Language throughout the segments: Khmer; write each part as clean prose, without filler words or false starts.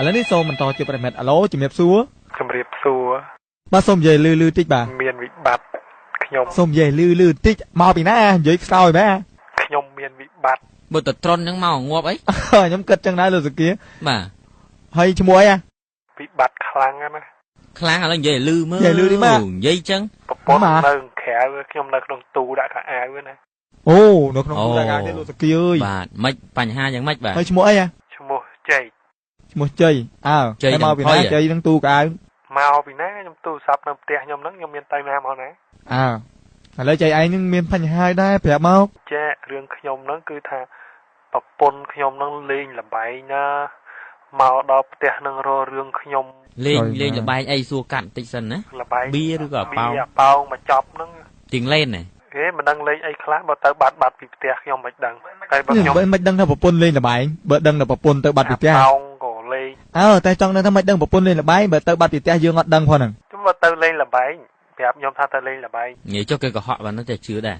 ឥឡូវនេះសូមបន្តជាប្រិមិត្តអាឡូជំរាបសួរបាទសូមនិយាយលឺតិចបាទមានវិបត្តិខ្ញុំសូមនិយាយលឺតិចមកពីណានិយាយខ្សោយបាទខ្ញុំមានវិបត្តិបើតត្រន់ហ្នឹងមកងាប់អីខ្ញុំគិតចឹងដែរលោកសុគាបាទហើយឈ្មោះអីវិបត្តិខ្លាំងណាខ្លាំងឥឡូវនិយាយលឺមើលនិយាយលឺតិចបាទនិយាយចឹងប្រពន្ធនៅក្រៅខ្ញុំនៅក្នុងទូដាក់ខោអាវណាអូនៅក្នុងទូដាក់អាវទេលោកសុគាអើយបាទមិនបញ្ហាយ៉ាងម៉េចបាទហើយឈ្មោះអីឈ្មោះជ័យហើយមកពីណាជ័យនឹងទូកៅមកពីណាខ្ញុំទូរស័ព្ទនៅផ្ទះខ្ញុំហ្នឹងខ្ញុំមានទៅណាមកណាឥឡូវចៃឯងនឹងមានបញ្ហាដែរប្រាប់មកចារឿងខ្ញុំហ្នឹងគឺថាប្រពន្ធខ្ញុំហ្នឹងលេងលបែងណាមកដល់ផ្ទះនឹងរករឿងខ្ញុំលេងលបែងអីសួរកាត់បន្តិចសិនណាលបែងបៀឬក៏ប៉ោងមកចប់ហ្នឹងទៀងលេងណាគេមិនដឹងលេងអីខ្លះបើទៅបាត់ពីផ្ទះខ្ញុំមិនដឹងហើយបើខ្ញុំមិនដឹងថាប្រពន្ធលេងលបែងបើដឹងថាប្រពន្ធទៅបាត់ពីផ្ទះប៉ោងក៏លេងតែចង់ដឹងថាមិនដឹងប្រពន្ធលេងលបែងបើទៅបាត់ពីផ្ទះយើងអត់ដឹងផងហ្នឹងខ្ញុំបើទៅលេងលបែងប្រាប់ខ្ញុំថាទៅលេងលបែងនិយាយចុះគេកុហកបានតែជឿដែរ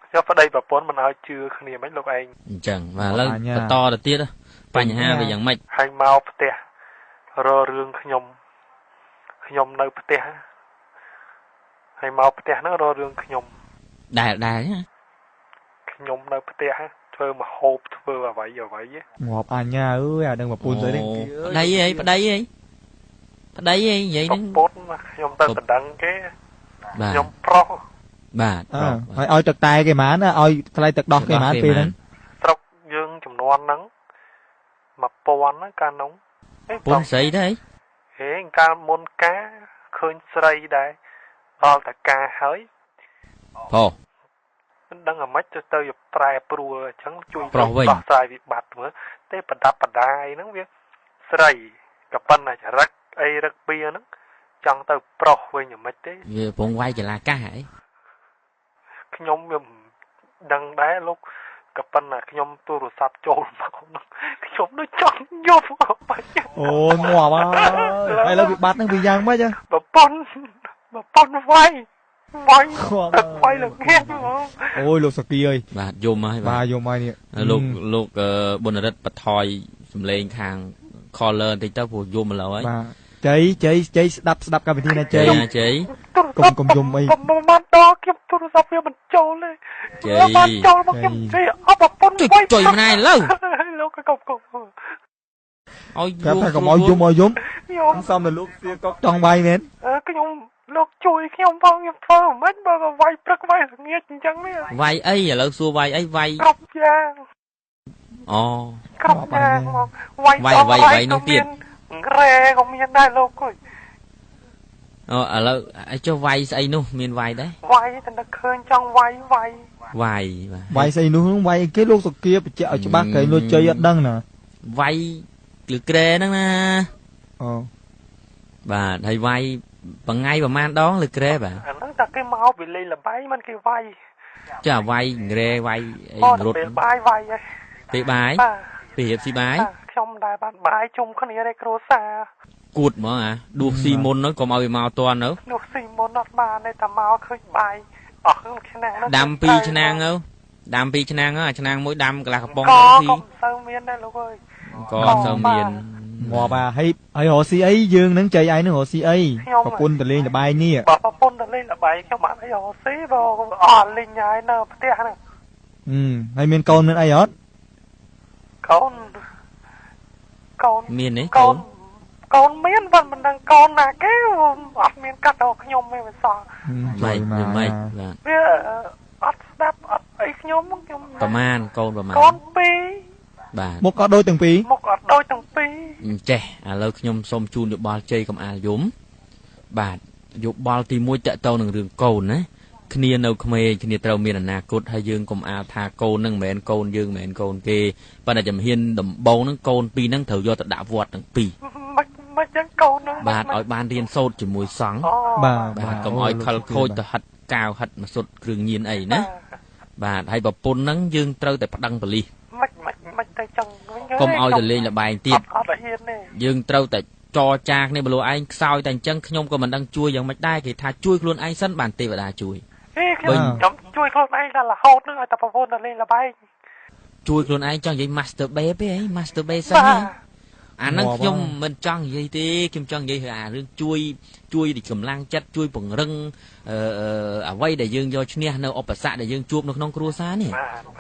ខ្ញុំប្តីប្រពន្ធមិនឲ្យជឿគ្នាមិនលោកឯងអញ្ចឹងបាទឥឡូវបន្តទៅទៀតបញ្ហាវាយ៉ាងម៉េចហើយមកផ្ទះរករឿងខ្ញុំនៅផ្ទះហើយមកផ្ទះហ្នឹងរករឿងខ្ញុំដែរខ្ញុំនៅផ្ទះធ្វើមហូបធ្វើអ្វីងាប់អញ្ញាអើយអាដឹងប្រពន្ធទៅនេះប្តីអីនិយាយហ្នឹងប្រពន្ធខ្ញុំទៅបណ្ដឹងគេខ្ញុំប្រុសបាទហើយឲ្យទឹកតែគេហ្មងណាឲ្យថ្លៃទឹកដោះគេហ្មងពេលហ្នឹងស្រុកយើងចំនួនហ្នឹង1000ហ្នឹងកាលនោះពូនស្រីដែរហេកាលមុនការឃើញស្រីដែរដល់តែការហើយមិនដឹងអាម៉េចទៅប្រែប្រួលអញ្ចឹងជួយដោះស្រាយវិបត្តិមើលទេប្រដាប់ប្រដាយហ្នឹងវាស្រីក៏ប៉ុន្តែចរិតអីរឹកបៀហ្នឹងចង់ទៅប្រុសវិញអាម៉េចទេវាពងវាយកលាកាសហ៎ខ្ញុំវាមិនដឹងដែរលោកក៏ប៉ុន្តែខ្ញុំទូរស័ព្ទចូលមកខ្ញុំដូចចង់យប់បាច់អូងាប់ហើយលើវិបត្តិហ្នឹងវាយ៉ាងម៉េចប្រពន្ធវាយលោកហេតុអូយលោកសកីអើយបាទយំហើយបាទយំហើយនេះលោកប៊ុនរិទ្ធបថយសំឡេងខាង caller បន្តិចទៅព្រោះយំឥឡូវហើយបាទជ័យស្ដាប់កម្មវិធីណាជ័យកុំយំអីមិនបានដល់ខ្ញុំទូរស័ព្ទវាមិនចូលទេបានចូលមកខ្ញុំជ័យអបប្រពន្ធវាយជួយម្នាក់ឥឡូវលោកកុំឲ្យយំកុំឲ្យយំខ្ញុំសំទៅលោកសៀកុកចង់វាយមែនខ្ញុំលោកជួយខ្ញុំផងខ្ញុំធ្វើមិនបើវាយព្រឹកវាយល្ងាចអញ្ចឹងនេះវាយអីឥឡូវសួរវាយអីវាយគ្រប់យ៉ាងគ្រប់យ៉ាងមកវាយនោះទៀតរ៉ែក៏មានដែរលោកអើយឥឡូវចុះវាយស្អីនោះមានវាយដែរវាយតែឃើញចង់វាយស្អីនោះវាយគេលោកសុគាបញ្ជាក់ឲ្យច្បាស់គេលោកជ័យអត់ដឹងណាវាយឬក្រែហ្នឹងណាបាទហើយវាយមួយថ្ងៃប្រហែលដងឬក្រែបាទអាហ្នឹងតែគេមកពីលេងលបែងមិនគេវាយចាវាយក្រែវាយអីរត់ពេលបាយវាយពេលបាយពេលរៀបស៊ីបាយខ្ញុំដែរបានបាយជុំគ្នាในគ្រួសារគួតហ្មងដួសស៊ីមុនហ្នឹងកុំឲ្យវាមកតន់ទៅដួសស៊ីមុនអត់បានទេតែមកឃើញបាយអស់ឆ្នាំហ្នឹងដាំ2ឆ្នាំទៅដាំ2ឆ្នាំអាឆ្នាំមួយដាំកន្លះកំប៉ុងទៅស៊ីក៏ទៅមានដែរលោកអើយក៏ទៅមានងាប់ហើយរកស៊ីអីយើងនឹងចៃឯងនឹងរកស៊ីអីប្រពន្ធតលេងលបាយនេះប្រពន្ធតលេងលបាយខ្ញុំអត់អីរកស៊ីបើអត់លេងហើយនៅផ្ទះហ្នឹងហើយមានកូនមានអីអត់កូនមានទេកូនមានប៉ុន្តែមិនដឹងកូនណាគេអត់មានកាត់ដល់ខ្ញុំទេមិនសោះម៉េចបាទវាអត់ស្ដាប់អត់អីខ្ញុំប្រមាណកូនប្រមាណកូន2បាទមុខក៏ដូចទាំងពីរចេះឥឡូវខ្ញុំសូមជូនយោបល់ជ័យកុំអាលយំបាទយោបល់ទី1តកតទៅនឹងរឿងកូនណាគ្នានៅក្មេងគ្នាត្រូវមានអនាគតហើយយើងកុំអាលថាកូននឹងមិនមែនកូនយើងមិនមែនកូនគេប៉ុន្តែជំហានដំបូងហ្នឹងកូន2ហ្នឹងត្រូវយកទៅដាក់វត្តទាំងពីរមិនចឹងកូនហ្នឹងបាទឲ្យបានរៀនសូត្រជាមួយសង្ឃបាទកុំឲ្យខលខូចទៅហិតកាវហិតមកសុទ្ធគ្រឿងញៀនអីណាបាទហើយប្រពន្ធហ្នឹងយើងត្រូវតែប្តឹងប៉ូលីសមិនទៅចឹងកុំឲ្យទៅលេងលបែងទៀតអត់ហ៊ានទេយើងត្រូវតែចរចាគ្នាបើលោកឯងខ្សោយតែអញ្ចឹងខ្ញុំក៏មិនដឹងជួយយ៉ាងម៉េចដែរគេថាជួយខ្លួនឯងសិនបានទេវតាជួយខ្ញុំជួយខ្លួនឯងតែរហូតនឹងឲ្យតែប្រពន្ធទៅលេងលបែងជួយខ្លួនឯងចង់និយាយ master babe ទេ master babe សិន អានឹងខ្ញុំមិនចង់និយាយទេខ្ញុំចង់និយាយអារឿងជួយកម្លាំងចិត្តជួយពង្រឹងអ្វីដែលយើងយកឈ្នះនៅឧបសគ្គដែលយើងជួបនៅក្នុងគ្រួសារនេះ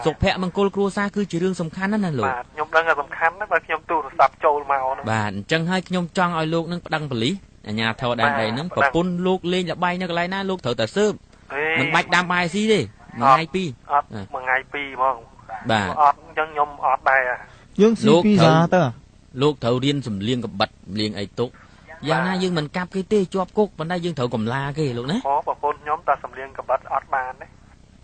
សុភមង្គលគ្រួសារគឺជារឿងសំខាន់ណាស់ណាលោកបាទខ្ញុំដឹងថាសំខាន់ណាស់បើខ្ញុំទូរស័ព្ទចូលមកហ្នឹងបាទអញ្ចឹងហើយខ្ញុំចង់ឲ្យលោកនឹងប្តឹងប៉ូលីសអាជ្ញាធរដែនដីហ្នឹងប្រពន្ធលោកលេងល្បែងនៅកន្លែងណាលោកត្រូវតែស៊ើបមិនបាច់ដាំបាយស៊ីទេមួយថ្ងៃពីរអត់មួយថ្ងៃពីរហ្មងបាទអត់អញ្ចឹងខ្ញុំអត់ដែរយើងស៊ីពីសាទៅលោកត្រូវរៀនសំលៀងកបិតលៀងអីទុកយ៉ាងណាយើងមិនកាប់គេទេជាប់គុកប៉ុន្តែយើងត្រូវកំឡាគេលោកណាអូប្រពន្ធខ្ញុំតែសំលៀងកបិតអត់បានទេ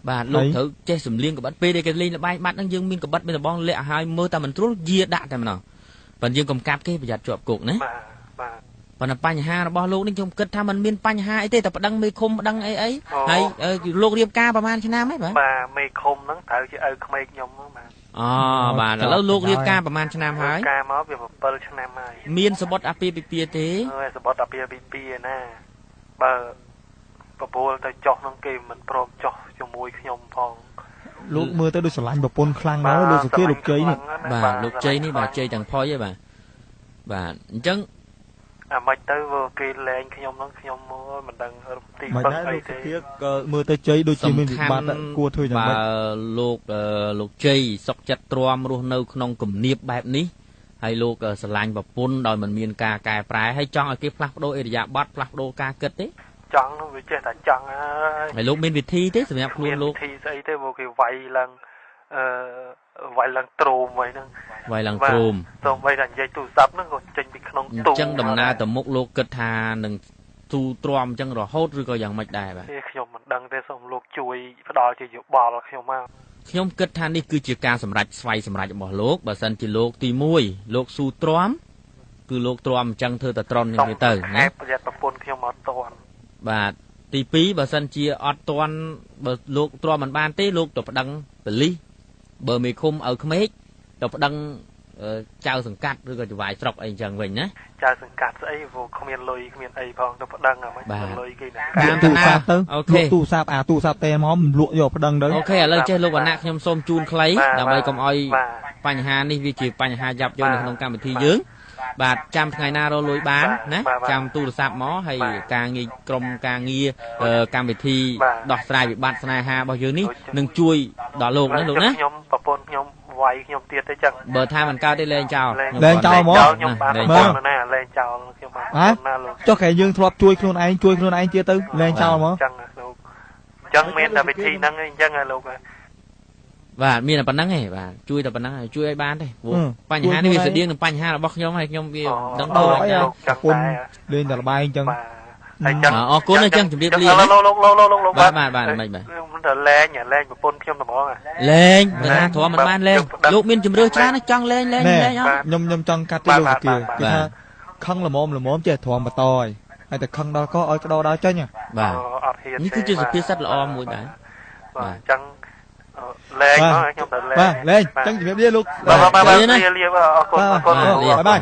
បាទលោកត្រូវចេះសំលៀងកបិតពេលដែលគេលេងល្បែងបាត់ហ្នឹងយើងមានកបិតមានដបងលាក់ឲ្យមើលតែមិនត្រួលយាដាក់តែម្ដងប៉ុន្តែយើងកុំកាប់គេប្រយ័ត្នជាប់គុកណាបាទប៉ុន្តែបញ្ហារបស់លោកនេះខ្ញុំគិតថាมันមានបញ្ហាអីទេតែប្តឹងមេឃុំប្តឹងអីហើយលោករៀបការប្រហែលឆ្នាំហើយបាទមេឃុំហ្នឹងត្រូវជាឪក្មេកខ្ញុំហ្នឹងបាទអូបាទឥឡូវលោករៀបការប្រហែលឆ្នាំហើយការមកវា7ឆ្នាំហើយមានសបុតអាពាហ៍ពិពាហ៍ទេសបុតអាពាហ៍ពិពាហ៍ណាបើប្រពន្ធទៅចោះហ្នឹងគេមិនព្រមចោះជាមួយខ្ញុំផងលោកមើលទៅដូចស្រឡាញ់ប្រពន្ធខ្លាំងណាស់លោកសុភាលោកជ័យនេះបាទលោកជ័យនេះបាទជ័យទាំងផុយហ៎បាទអញ្ចឹងអាមិនទៅគេលែងខ្ញុំហ្នឹងខ្ញុំមិនដឹងទីពឹងអីទេក៏មើលទៅជ័យដូចជាមានវិបត្តិគួរធ្វើយ៉ាងម៉េចលោកជ័យសុកចិត្តទ្រាំរស់នៅក្នុងគំនាបបែបនេះហើយលោកស្រឡាញ់ប្រពន្ធដោយមិនមានការកែប្រែហើយចង់ឲ្យគេផ្លាស់ប្ដូរអិរិយាបថផ្លាស់ប្ដូរការគិតទេចង់វាចេះតែចង់ហើយលោកមានវិធីទេសម្រាប់ខ្លួនលោកវិធីស្អីទេមកគេវាយឡើងវាយឡើងទ្រោមໄວហ្នឹងវាយឡើងទ្រោមសូម្បីតែនិយាយទូរស័ព្ទហ្នឹងក៏ចេញពីក្នុងទូអញ្ចឹងដំណើរទៅមុខលោកគិតថានឹងទូទ្រាំអញ្ចឹងរហូតឬក៏យ៉ាងម៉េចដែរបាទខ្ញុំមិនដឹងទេសូមលោកជួយផ្ដល់ជាយោបល់ខ្ញុំមកខ្ញុំគិតថានេះគឺជាការសម្រេចស្វ័យសម្រេចរបស់លោកបើសិនជាលោកទី1លោកស៊ូទ្រាំគឺលោកទ្រាំអញ្ចឹងធ្វើតែត្រន់យ៉ាងនេះទៅណាប្រយ័ត្នប្រពន្ធខ្ញុំអត់ទាន់បាទទី2បើសិនជាអត់ទាន់បើលោកទ្រាំមិនបានទេលោកទៅប្តឹងប៉ូលីសបើមេឃុំឲ្យក្មេកទៅប្តឹងចៅសង្កាត់ឬក៏ចៅវាយស្រុកអីចឹងវិញណាចៅសង្កាត់ស្អីព្រោះគ្មានលុយគ្មានអីផងទៅប្តឹងអ្ហ្មងលុយគេណាតាមទូរស័ព្ទទៅអូខេទូរស័ព្ទទូរស័ព្ទតែមកលក់យកប្តឹងទៅអូខេឥឡូវចេះលោកវណ្ណៈខ្ញុំសូមជូនខ្លីដើម្បីកុំឲ្យបញ្ហានេះវាជាបញ្ហាយ៉ាប់យ៉ឺននៅក្នុងកម្មវិធីយើងបាទចាំថ្ងៃណារលួយបានណាចាំទូរស័ព្ទមកហើយការងារក្រុមការងារកម្មវិធីដោះស្រាយវិបត្តិស្នេហារបស់យើងនេះនឹងជួយដល់លោកណាលោកណាខ្ញុំប្រពន្ធខ្ញុំវាយខ្ញុំទៀតទេចឹងបើថាមិនកើតទេលែងចោលហ្មងខ្ញុំបានណាលែងចោលខ្ញុំបានណាលោកចុះគេយើងធ្លាប់ជួយខ្លួនឯងទៀតទៅលែងចោលហ្មងចឹងលោកចឹងមានតែវិធីហ្នឹងអញ្ចឹងលោកបាទមានតែប៉ុណ្្នឹងឯងបាទជួយតែប៉ុណ្្នឹងហើយជួយឲ្យបានទេព្រោះបញ្ហានេះវាស្តៀងនឹងបញ្ហារបស់ខ្ញុំហើយខ្ញុំវាដឹងទៅប្រពន្ធលេងតែល្បែងអញ្ចឹងអរគុណអញ្ចឹងជម្រាបលាលោកបាទមិនបាទមិនទៅលែងប្រពន្ធខ្ញុំតែហ្មងលែងតែថាទ្រាំមិនបានលែងលោកមានជំរឿច្រើនចង់លែងអត់ខ្ញុំចង់កាត់ទៅលោកគេថាខឹងល្មមចេះទ្រាំបន្តហើយតែខឹងដល់ក៏ឲ្យក្តោដល់ចេញបាទនេះគឺជាសុភាសិតល្អមួយដែរបាទអញ្ចឹងលែងមកខ្ញុំទៅលែងចឹងជំរាបលាលោកបាទលាអរគុណបាយ